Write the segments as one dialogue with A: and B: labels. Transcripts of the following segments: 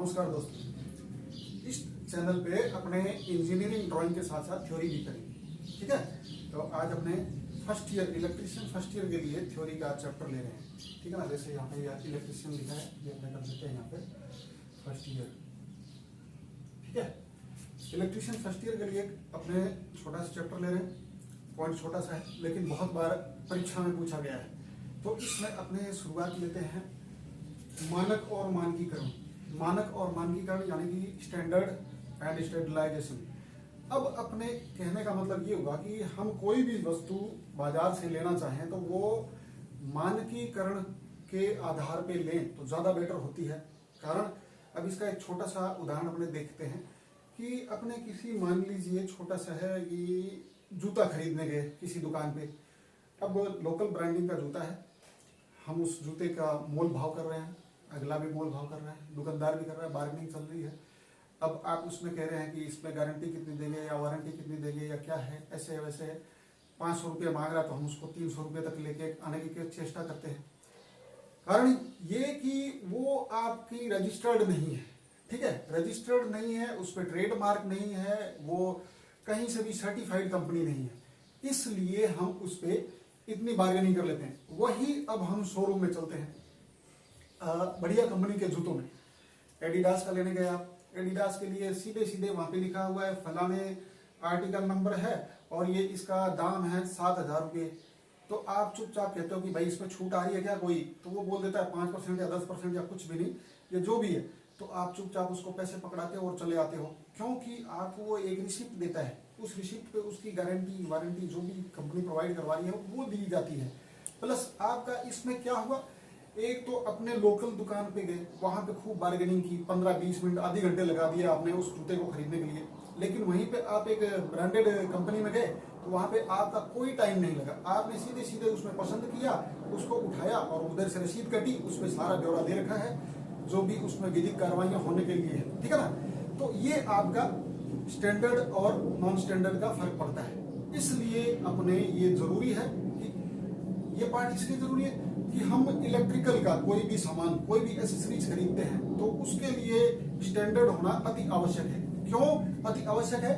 A: नमस्कार दोस्तों, इस चैनल पे अपने इंजीनियरिंग ड्राइंग के साथ साथ थ्योरी भी करेंगे। ठीक है, तो आज अपने first year electrician first year के लिए थ्योरी का चैप्टर ले रहे हैं। ठीक है ना, जैसे यहाँ पे इलेक्ट्रिशियन लिखा है, ये अपने कर देते हैं यहाँ पे फर्स्ट ईयर। ठीक है, इलेक्ट्रिशियन फर्स्ट ईयर के लिए अपने छोटा सा चैप्टर ले रहे हैं। पॉइंट छोटा सा है लेकिन बहुत बार परीक्षा में पूछा गया है। तो इसमें अपने शुरुआत लेते हैं मानक और मानकीकरण। मानक और मानकीकरण यानी कि स्टैंडर्ड एंड स्टैंडर्डाइजेशन। अब अपने कहने का मतलब ये हुआ कि हम कोई भी वस्तु बाजार से लेना चाहें तो वो मानकीकरण के आधार पे लें तो ज़्यादा बेटर होती है। कारण अब इसका एक छोटा सा उदाहरण अपने देखते हैं कि अपने किसी मान लीजिए छोटा सा है कि जूता खरीदने गए किसी दुकान पे। अब लोकल ब्रांडिंग का जूता है, हम उस जूते का मोल भाव कर रहे हैं, अगला भी मोल भाव कर रहा है, दुकानदार भी कर रहा है, बार्गेनिंग चल रही है। अब आप उसमें कह रहे हैं कि इसमें गारंटी कितनी देंगे या वारंटी कितनी देंगे या क्या है, ऐसे वैसे है। 500 रुपये मांग रहा है तो हम उसको 300 रुपये तक लेके आने की चेष्टा करते हैं। कारण ये कि वो आपकी रजिस्टर्ड नहीं है। ठीक है, रजिस्टर्ड नहीं है, उस पर ट्रेडमार्क नहीं है, वो कहीं से भी सर्टिफाइड कंपनी नहीं है, इसलिए हम उस पर इतनी बार्गेनिंग कर लेते हैं। वही अब हम शोरूम में चलते हैं बढ़िया कंपनी के जूतों में। एडिडास का लेने गए आप, एडिडास के लिए सीधे सीधे वहां पे लिखा हुआ है फलाने आर्टिकल नंबर है और ये इसका दाम है 7,000 रुपये। तो आप चुपचाप कहते हो कि भाई इसमें छूट आ रही है क्या कोई, तो वो बोल देता है 5% या 10% या कुछ भी नहीं, ये जो भी है। तो आप चुपचाप उसको पैसे पकड़ाते हो और चले आते हो, क्योंकि आपको वो एक रिसिप्ट देता है, उस रिसिप्ट पे उसकी गारंटी वारंटी जो भी कंपनी प्रोवाइड करवा रही है वो दी जाती है। प्लस आपका इसमें क्या हुआ, एक तो अपने लोकल दुकान पे गए, वहां पे खूब बार्गेनिंग की, 15-20 मिनट आधे घंटे लगा दिया आपने उस जूते को खरीदने के लिए। लेकिन वहीं पे आप एक ब्रांडेड कंपनी में गए तो वहां पे आपका कोई टाइम नहीं लगा, आपने सीधे सीधे उसमें पसंद किया, उसको उठाया और उधर से रसीद कटी, उसमें सारा ब्यौरा दे रखा है जो भी उसमें विधिक कार्रवाइयां होने के लिए है। ठीक है ना, तो ये आपका स्टैंडर्ड और नॉन स्टैंडर्ड का फर्क पड़ता है। इसलिए अपने ये जरूरी है कि ये पार्ट इसलिए जरूरी है कि हम इलेक्ट्रिकल का कोई भी सामान, कोई भी एसेसरीज खरीदते हैं तो उसके लिए स्टैंडर्ड होना अति आवश्यक है। क्यों अति आवश्यक है?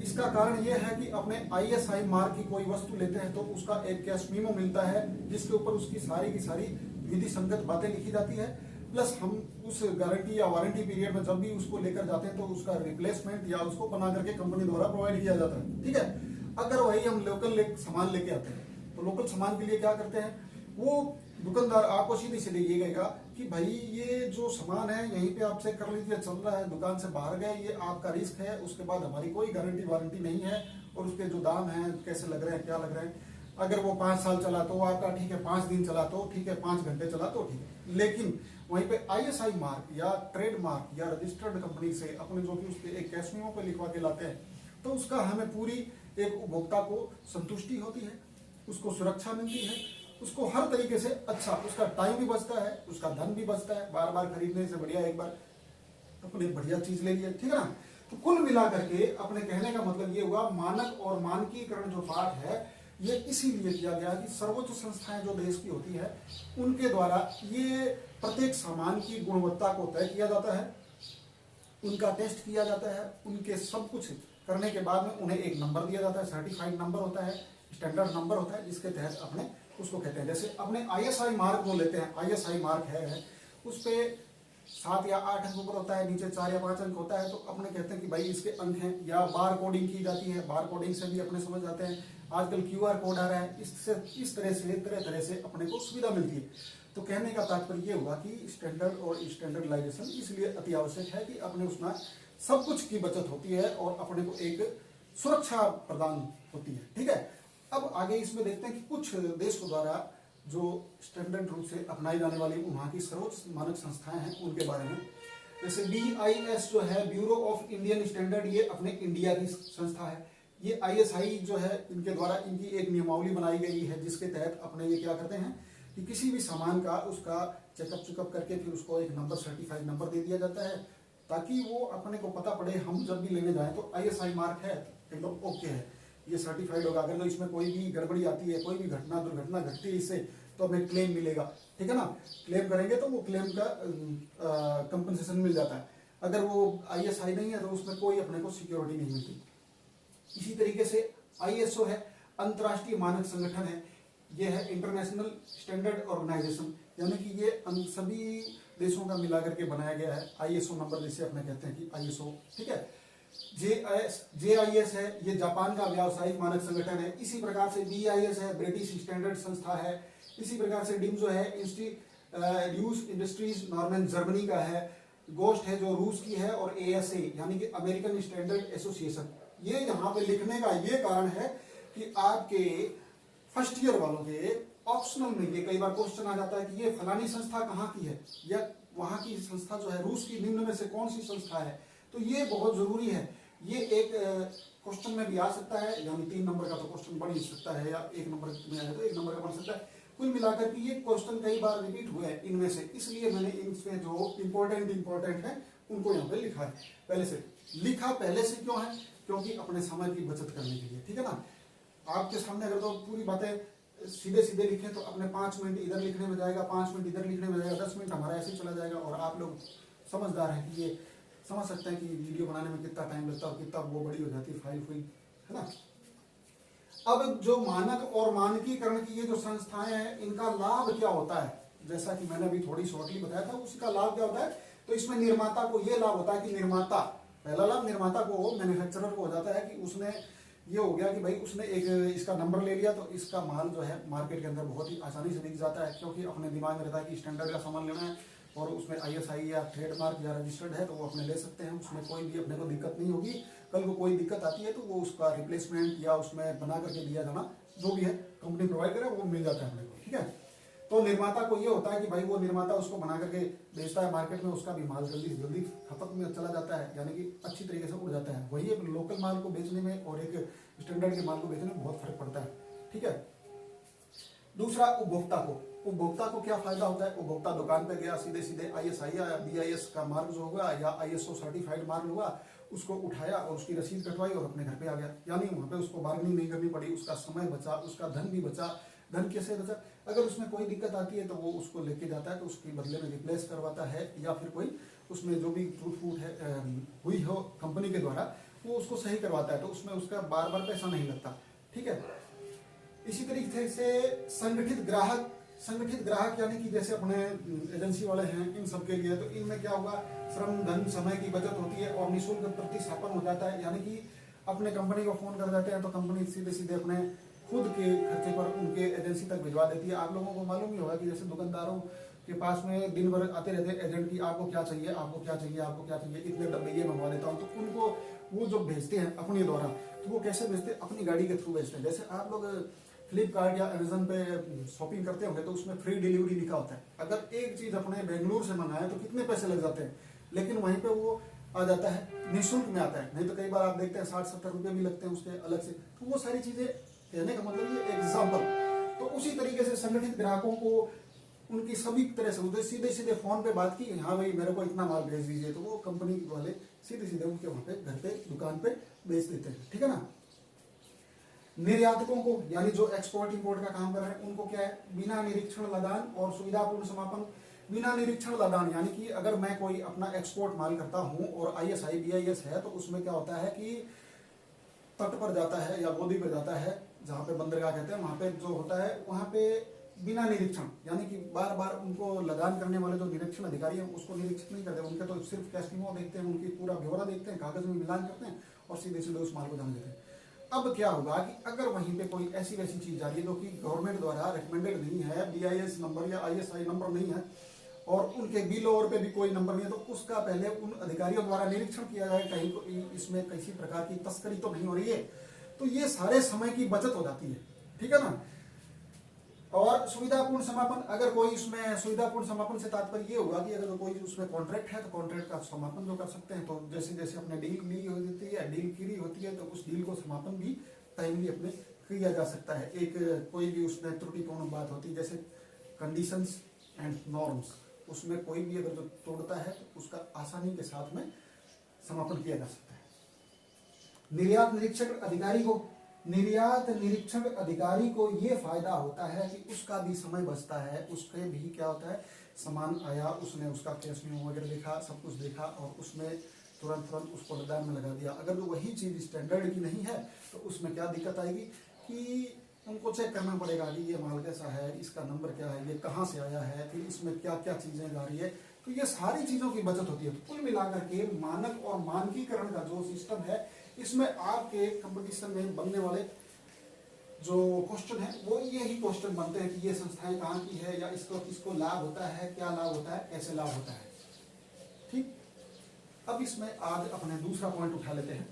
A: इसका कारण यह है कि अपने ISI मार्क की कोई वस्तु लेते हैं तो उसका एक कैश मीमो मिलता है जिसके ऊपर उसकी सारी की सारी विधि संगत बातें लिखी जाती है। प्लस हम उस गारंटी या वारंटी पीरियड में जब भी उसको लेकर जाते हैं तो उसका रिप्लेसमेंट या उसको बना करके कंपनी द्वारा प्रोवाइड किया जाता है। ठीक है, अगर वही हम लोकल सामान लेके आते हैं तो लोकल सामान के लिए क्या करते हैं, वो दुकानदार आपको सीधे सीधे ये कहेगा कि भाई ये जो सामान है यहीं पे आप चेक कर लीजिए, चल रहा है, दुकान से बाहर गए, ये आपका रिस्क है, उसके बाद हमारी कोई गारंटी वारंटी नहीं है और उसके जो दाम है कैसे लग रहे हैं क्या लग रहे हैं। अगर वो 5 साल चला तो आपका ठीक है, 5 दिन चला तो ठीक है, 5 घंटे चला तो ठीक है। लेकिन वहीं पे ISI मार्क या ट्रेड मार्क या रजिस्टर्ड कंपनी से अपने जो भी उस पर एक कैश मीमो पे लिखवा के लाते हैं तो उसका हमें पूरी एक उपभोक्ता को संतुष्टि होती है, उसको सुरक्षा मिलती है, उसको हर तरीके से अच्छा, उसका टाइम भी बचता है, उसका धन भी बचता है। बार बार खरीदने से बढ़िया एक बार अपने बढ़िया चीज ले लिया। ठीक है ना, तो कुल मिलाकर के अपने कहने का मतलब ये हुआ मानक और मानकीकरण जो पाठ है ये इसीलिए किया गया कि सर्वोच्च संस्थाएं जो देश की होती है उनके द्वारा ये प्रत्येक सामान की गुणवत्ता को तय किया जाता है, उनका टेस्ट किया जाता है, उनके सब कुछ करने के बाद में उन्हें एक नंबर दिया जाता है, सर्टिफाइड नंबर होता है, स्टैंडर्ड नंबर होता है, जिसके तहत अपने उसको कहते हैं। जैसे अपने ISI मार्क जो लेते हैं, ISI मार्क है उस पे 7 या 8 अंक ऊपर होता है, नीचे 4 या 5 अंक होता है, तो अपने कहते हैं कि भाई इसके अंक हैं। या बार कोडिंग की जाती है, बार कोडिंग से भी अपने समझ जाते हैं। आजकल QR कोड आ रहा है, इससे इस तरह से अपने को सुविधा मिलती है। तो कहने का तात्पर्य ये हुआ कि स्टैंडर्ड और स्टैंडर्डाइजेशन इसलिए अति आवश्यक है कि अपने उसमें सब कुछ की बचत होती है और अपने को एक सुरक्षा प्रदान होती है। ठीक है, अब आगे इसमें देखते हैं कि कुछ देशों द्वारा जो स्टैंडर्ड रूप से अपनाई जाने वाली वहाँ की सर्वोच्च मानक संस्थाएं हैं उनके बारे में। जैसे BIS जो है, ब्यूरो ऑफ इंडियन स्टैंडर्ड, ये अपने इंडिया की संस्था है। ये ISI जो है इनके द्वारा इनकी एक नियमावली बनाई गई है जिसके तहत अपने ये क्या करते हैं कि किसी भी सामान का उसका चेकअप करके फिर उसको एक नंबर, सर्टिफाइड नंबर दे दिया जाता है ताकि वो अपने को पता पड़े, हम जब भी लेने जाएं तो ISI मार्क है एकदम ओके है, ये सर्टिफाइड होगा। अगर तो इसमें कोई भी गड़बड़ी आती है, कोई भी दुर्घटना घटती है इससे तो हमें क्लेम मिलेगा। ठीक है ना, क्लेम करेंगे तो वो क्लेम का कंपनसेशन मिल जाता है। अगर वो ISI नहीं है तो उसमें कोई अपने को सिक्योरिटी नहीं मिलती। इसी तरीके से ISO है, अंतर्राष्ट्रीय मानक संगठन है, ये है इंटरनेशनल स्टैंडर्ड ऑर्गेनाइजेशन, यानी कि ये सभी देशों का मिलाकर के बनाया गया है। ISO नंबर जिसे अपने कहते हैं कि ISO, ठीक है। JIS है, ये जापान का व्यावसायिक मानक संगठन है। इसी प्रकार से BIS है, ब्रिटिश स्टैंडर्ड संस्था है। इसी प्रकार से डिम्स है, इंस्टीट्यूट इंडस्ट्रीज नॉर्मन जर्मनी का है। गोस्ट है जो रूस की है, और ASA यानी कि अमेरिकन स्टैंडर्ड एसोसिएशन। ये यहाँ पे लिखने का ये कारण है कि आपके फर्स्ट ईयर वालों के ऑप्शनल में ये कई बार क्वेश्चन आ जाता है कि ये फलानी संस्था कहाँ की है, या वहां की संस्था जो है रूस की निम्न में से कौन सी संस्था है। तो ये बहुत जरूरी है। ये एक क्वेश्चन में भी आ सकता है, यानी 3 नंबर का तो क्वेश्चन बन ही सकता है, या 1 नंबर में आया तो 1 नंबर का बन सकता है। कुल मिलाकर के ये क्वेश्चन कई बार रिपीट हुए हैं इनमें से, इसलिए मैंने इनमें जो इंपॉर्टेंट है उनको यहाँ पे लिखा है पहले से। लिखा पहले से क्यों है? क्योंकि अपने समय की बचत करने के लिए, ठीक है ना। आपके सामने अगर तो पूरी बातें सीधे सीधे लिखे तो अपने 5 मिनट इधर लिखने में जाएगा, 5 मिनट इधर लिखने में जाएगा, 10 मिनट हमारा ऐसे ही चला जाएगा। और आप लोग समझदार हैं कि ये समझ सकते हैं कि वीडियो बनाने में कितना टाइम लगता है और कितना वो बड़ी हो जाती है फाइल, है ना। अब जो मानक और मानकीकरण की ये जो संस्थाएं हैं, इनका लाभ क्या होता है, जैसा कि मैंने अभी थोड़ी शॉर्टली बताया था, उसका लाभ क्या होता है। तो इसमें निर्माता को ये लाभ होता है कि निर्माता, पहला लाभ निर्माता को, मैन्युफैक्चरर को हो जाता है कि उसने ये हो गया कि भाई उसने एक इसका नंबर ले लिया तो इसका माल जो है मार्केट के अंदर बहुत ही आसानी से बिक जाता है, क्योंकि अपने दिमाग में रहता है कि स्टैंडर्ड का सामान लेना है और उसमें ISI या ट्रेडमार्क या रजिस्टर्ड है तो वो अपने ले सकते हैं, उसमें कोई भी अपने को दिक्कत नहीं होगी। कल को कोई दिक्कत आती है तो वो उसका रिप्लेसमेंट या उसमें बना करके दिया जाना जो भी है कंपनी प्रोवाइड करे वो मिल जाता है अपने को, ठीक है। तो निर्माता को ये होता है कि भाई वो निर्माता उसको बना करके बेचता है मार्केट में, उसका भी माल जल्दी से जल्दी खपत में चला जाता है, यानी कि अच्छी तरीके से उड़ जाता है। वही एक लोकल माल को बेचने में और एक स्टैंडर्ड के माल को बेचने में बहुत फर्क पड़ता है, ठीक है। दूसरा, उपभोक्ता को क्या फायदा होता है। उपभोक्ता दुकान पे गया, सीधे सीधे ISI या BIS का मार्क जो होगा या ISO सर्टिफाइड मार्क होगा उसको उठाया और उसकी रसीद कटवाई और अपने घर पे आ गया, यानी वहां पे उसको बार्गेनिंग नहीं करनी पड़ी, उसका समय बचा, उसका धन भी बचा। धन कैसे बचा? अगर उसमें कोई दिक्कत आती है तो वो उसको लेके जाता है तो उसके बदले में रिप्लेस करवाता है, या फिर कोई उसमें जो भी टूट फूट है हुई हो कंपनी के द्वारा वो उसको सही करवाता है, तो उसमें उसका बार बार पैसा नहीं लगता, ठीक है। इसी तरीके से संगठित ग्राहक यानी कि जैसे अपने एजेंसी वाले हैं, इन सब के लिए तो इनमें क्या होगा, श्रम धन समय की बचत होती है और निःशुल्क प्रतिस्थापन हो जाता है, यानी कि अपने कंपनी को फोन कर देते हैं तो कंपनी सीधे सीधे अपने खुद के खर्चे पर उनके एजेंसी तक भिजवा देती है। आप लोगों को मालूम ही होगा कि जैसे दुकानदारों के पास में दिन भर आते रहते हैं एजेंट की, आपको क्या चाहिए, आपको क्या चाहिए, आपको क्या चाहिए, इतने डब्बे ये मंगवा देता हूँ, तो उनको वो जो भेजते हैं अपने द्वारा, तो वो कैसे भेजते हैं, अपनी गाड़ी के थ्रू भेजते हैं। जैसे आप लोग फ्लिपकार्ट या अमेजन पे शॉपिंग करते होंगे तो उसमें फ्री डिलीवरी लिखा होता है। अगर एक चीज अपने बेंगलुरु से मंगाए तो कितने पैसे लग जाते हैं, लेकिन वहीं पे वो आ जाता है, निःशुल्क में आता है। नहीं तो कई बार आप देखते हैं 60-70 रुपए भी लगते हैं उसके अलग से। तो वो सारी चीजें कहने का मतलब ये एग्जाम्पल। तो उसी तरीके से संगठित ग्राहकों को उनकी सभी तरह से सीधे सीधे फोन पे बात की, हाँ भाई मेरे को इतना माल भेज दीजिए, तो वो कंपनी वाले सीधे सीधे उनके वहां पे घर पे दुकान पे बेच देते हैं, ठीक है ना। निर्यातकों को, यानी जो एक्सपोर्ट इंपोर्ट का काम कर रहे हैं, उनको क्या है, बिना निरीक्षण लदान और सुविधापूर्ण समापन। बिना निरीक्षण लदान यानी कि अगर मैं कोई अपना एक्सपोर्ट माल करता हूं और ISI BIS है तो उसमें क्या होता है कि तट पर जाता है या बोदी पर जाता है, जहाँ पे बंदरगाह कहते हैं, वहां पे जो होता है वहां पे बिना निरीक्षण, यानी कि बार बार उनको लदान करने वाले जो निरीक्षण अधिकारी हैं उसको निरीक्षित नहीं करते, उनके तो सिर्फ कैस्टिंगो देखते हैं, उनकी पूरा ब्यौरा देखते हैं, कागज में मिलान करते हैं और सीधे सीधे उस माल को जान देते हैं। अब क्या होगा कि अगर वहीं पे कोई ऐसी वैसी चीज जा रही है जो कि गवर्नमेंट द्वारा रिकमेंडेड नहीं है, BIS नंबर या ISI नंबर नहीं है और उनके बिल और पे भी कोई नंबर नहीं है, तो उसका पहले उन अधिकारियों द्वारा निरीक्षण किया जाए कहीं इसमें किसी प्रकार की तस्करी तो नहीं हो रही है। तो ये सारे समय की बचत हो जाती है, ठीक है ना। और सुविधापूर्ण समापन, अगर कोई इसमें सुविधापूर्ण समापन से तात्पर्य ये होगा कि अगर कोई उसमें कॉन्ट्रैक्ट है तो कॉन्ट्रैक्ट का समापन जो कर सकते हैं, तो जैसे जैसे अपने डील ली होती है, डील की होती है, तो उस डील को समापन भी टाइमली अपने किया जा सकता है। एक कोई भी उसमें त्रुटिपूर्ण बात होती है जैसे कंडीशंस एंड नॉर्म्स, उसमें कोई भी अगर जो तोड़ता है तो उसका आसानी के साथ में समापन किया जा सकता है। निर्यात निरीक्षण अधिकारी को ये फायदा होता है कि उसका भी समय बचता है, उसके भी क्या होता है, सामान आया, उसने उसका कैश मेमो वगैरह देखा, सब कुछ देखा और उसमें तुरंत उसको लदान में लगा दिया। अगर वही चीज़ स्टैंडर्ड की नहीं है तो उसमें क्या दिक्कत आएगी कि उनको चेक करना पड़ेगा कि ये माल कैसा है, इसका नंबर क्या है, ये कहाँ से आया है, फिर इसमें क्या क्या चीज़ें जा रही है। तो ये सारी चीज़ों की बचत होती है। तो कुल मिलाकर के मानक और मानकीकरण का जो सिस्टम है, इसमें आपके कंपटीशन में बनने वाले जो क्वेश्चन है वो यही क्वेश्चन बनते हैं कि ये संस्थाएं कहाँ की है, या इसको किसको लाभ होता है, क्या लाभ होता है, कैसे लाभ होता है। ठीक, अब इसमें आज अपने दूसरा पॉइंट उठा लेते हैं।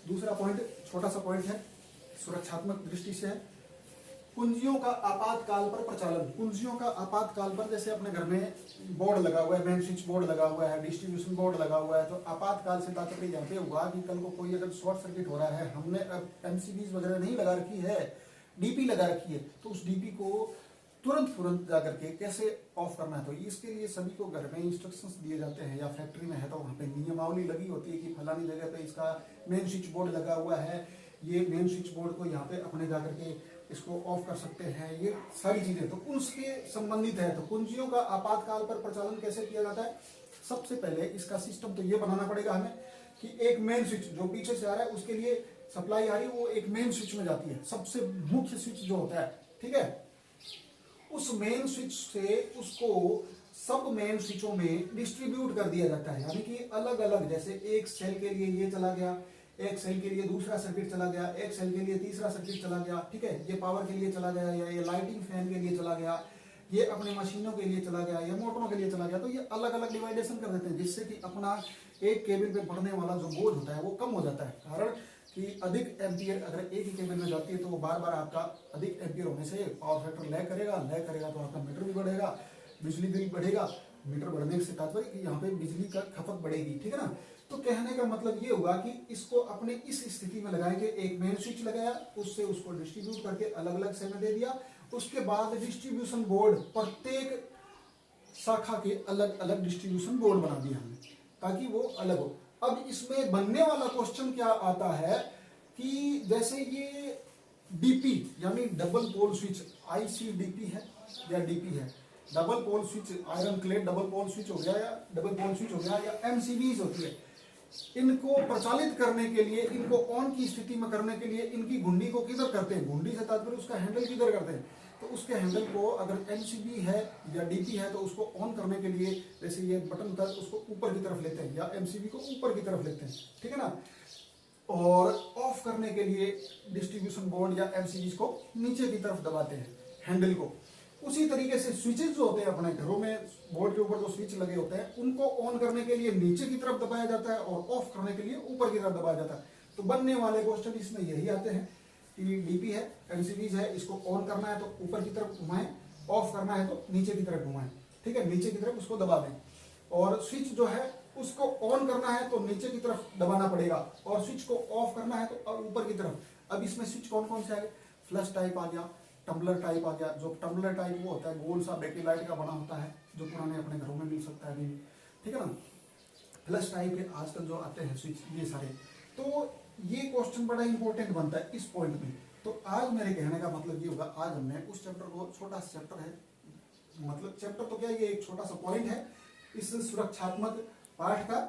A: दूसरा पॉइंट छोटा सा पॉइंट है, सुरक्षात्मक दृष्टि से है। कुंजियों का आपातकाल पर प्रचालन। कुंजियों का आपातकाल पर, जैसे अपने घर में बोर्ड लगा हुआ है, मेन स्विच बोर्ड लगा हुआ है, डिस्ट्रीब्यूशन बोर्ड लगा हुआ है, तो आपातकाल से तात्पर्य यहाँ पे हुआ कि कल को कोई अगर शॉर्ट सर्किट हो रहा है, हमने अब एमसीबीज वगैरह नहीं लगा रखी है, डीपी लगा रखी है, तो उस डीपी को तुरंत जा करके कैसे ऑफ करना है। तो इसके लिए सभी को घर में इंस्ट्रक्शंस दिए जाते हैं, या फैक्ट्री में है तो वहाँ पे नियमावली लगी होती है कि फलानी जगह पे इसका मेन स्विच बोर्ड लगा हुआ है, ये मेन स्विच बोर्ड को यहाँ पे अपने जा करके इसको ऑफ कर सकते हैं, ये सारी चीजें तो उसके संबंधित है। तो कुंजियों का आपातकाल पर प्रचालन कैसे किया जाता है? सबसे पहले इसका सिस्टम तो ये बनाना पड़ेगा हमें कि एक मेन स्विच जो पीछे से आ रहा है उसके लिए सप्लाई आ रही है, वो एक मेन स्विच में जाती है, सबसे मुख्य स्विच जो होता है, ठीक है। उस मेन स्विच से उसको सब मेन स्विचों में डिस्ट्रीब्यूट कर दिया जाता है, यानी कि अलग अलग, जैसे एक सेल के लिए ये चला गया, एक सेल के लिए दूसरा सर्किट चला गया, एक सेल के लिए तीसरा सर्किट चला गया, ठीक है। ये पावर के लिए चला गया, या ये लाइटिंग फैन के लिए चला गया, ये अपने मशीनों के लिए चला गया, या मोटरों के लिए चला गया। तो ये अलग अलग डिवाइडेशन कर देते हैं, जिससे कि अपना एक केबल पे बढ़ने वाला जो बोझ होता है वो कम हो जाता है। कारण कि अधिक एम्पियर अगर एक ही केबल में जाती है तो वो बार बार आपका अधिक एम्पियर होने से पावर फैक्टर लैग करेगा तो आपका मीटर भी बढ़ेगा, बिजली बिल बढ़ेगा। मीटर बढ़ने से तात्पर्य कि यहाँ पे बिजली का खपत बढ़ेगी, ठीक है ना। तो कहने का मतलब ये हुआ कि इसको अपने इस स्थिति में लगाएंगे, एक मेन स्विच लगाया, उससे उसको डिस्ट्रीब्यूट करके अलग अलग समय दे दिया। उसके बाद डिस्ट्रीब्यूशन बोर्ड, प्रत्येक शाखा के अलग अलग डिस्ट्रीब्यूशन बोर्ड बना दिया हमने ताकि वो अलग हो। अब इसमें बनने वाला क्वेश्चन क्या आता है कि जैसे ये डीपी यानी डबल पोल स्विच, आईसीडीपी है या डीपी है, double pole switch, iron clad double pole switch हो गया, या डबल पोल स्विच हो गया, या एमसीबीज होती है। इनको प्रचालित करने के लिए, इनको ऑन की स्थिति में करने के लिए इनकी घुंडी को किधर करते हैं, घुंडी से तात्पर्य उसका हैंडल किधर करते हैं, तो उसके हैंडल को अगर एमसीबी है या डीपी है तो उसको ऑन करने के लिए जैसे ये बटन था उसको ऊपर की तरफ लेते हैं, या एमसीबी को ऊपर की तरफ लेते हैं, ठीक है ना। और ऑफ करने के लिए डिस्ट्रीब्यूशन बोर्ड या एमसीबी को नीचे की तरफ दबाते हैं हैंडल को। उसी तरीके से स्विचेस जो होते हैं अपने घरों में, बोर्ड के ऊपर जो स्विच लगे होते हैं उनको ऑन करने के लिए नीचे की तरफ दबाया जाता है और ऑफ करने के लिए ऊपर की तरफ दबाया जाता है। तो बनने वाले क्वेश्चन इसमें यही आते हैं कि डीपी है, एमसीबीज है, इसको ऑन करना है तो ऊपर की तरफ घुमाएं, ऑफ करना है तो नीचे की तरफ घुमाएं, ठीक है, नीचे की तरफ उसको दबा दें। और स्विच जो है उसको ऑन करना है तो नीचे की तरफ दबाना पड़ेगा, और स्विच को ऑफ करना है तो ऊपर की तरफ। अब इसमें स्विच कौन कौन से आ गए? फ्लश टाइप आ गया, टम्बलर टाइप आ गया। जो टम्बलर टाइप वो होता है गोल सा बेकेलाइट का बना होता है, जो पुराने अपने घरों में मिल सकता है अभी, ठीक है ना। फ्लश टाइप के आजकल जो आते हैं स्विच, ये सारे। तो ये क्वेश्चन बड़ा इंपॉर्टेंट बनता है इस पॉइंट में। तो आज मेरे कहने का मतलब ये होगा, आज हमने उस चैप्टर को, छोटा सा चैप्टर है, मतलब चैप्टर तो क्या, ये एक छोटा सा पॉइंट है इस सुरक्षात्मक पाठ का,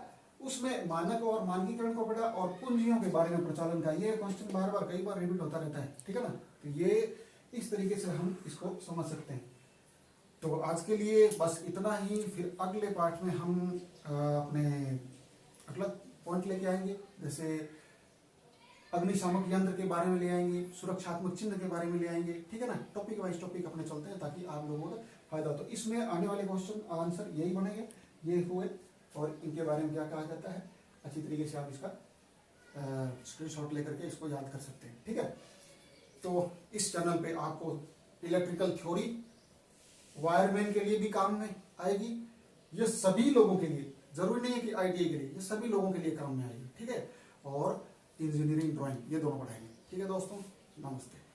A: उसमें मानक और मानकीकरण को पढ़ा और कुंजियों के बारे में प्रचालन का। ये क्वेश्चन बार बार कई बार रिपीट होता रहता है, ठीक है ना। तो ये इस तरीके से हम इसको समझ सकते हैं। तो आज के लिए बस इतना ही, फिर अगले पाठ में हम अपने अगला पॉइंट लेके आएंगे, जैसे अग्निशामक यंत्र के बारे में ले आएंगे, सुरक्षात्मक चिन्ह के बारे में ले आएंगे, ठीक है ना। टॉपिक वाइज टॉपिक अपने चलते हैं ताकि आप लोगों को फायदा हो। तो इसमें आने वाले क्वेश्चन आंसर यही बनेंगे, ये हुए, और इनके बारे में क्या कहा जाता है अच्छी तरीके से आप इसका स्क्रीनशॉट लेकर के इसको याद कर सकते हैं, ठीक है। तो इस चैनल पे आपको इलेक्ट्रिकल थ्योरी वायरमैन के लिए भी काम में आएगी, ये सभी लोगों के लिए, जरूरी नहीं है कि आईटीआई के लिए, ये सभी लोगों के लिए काम में आएगी, ठीक है। और इंजीनियरिंग ड्राइंग, ये दोनों पढ़ाएंगे, ठीक है दोस्तों, नमस्ते।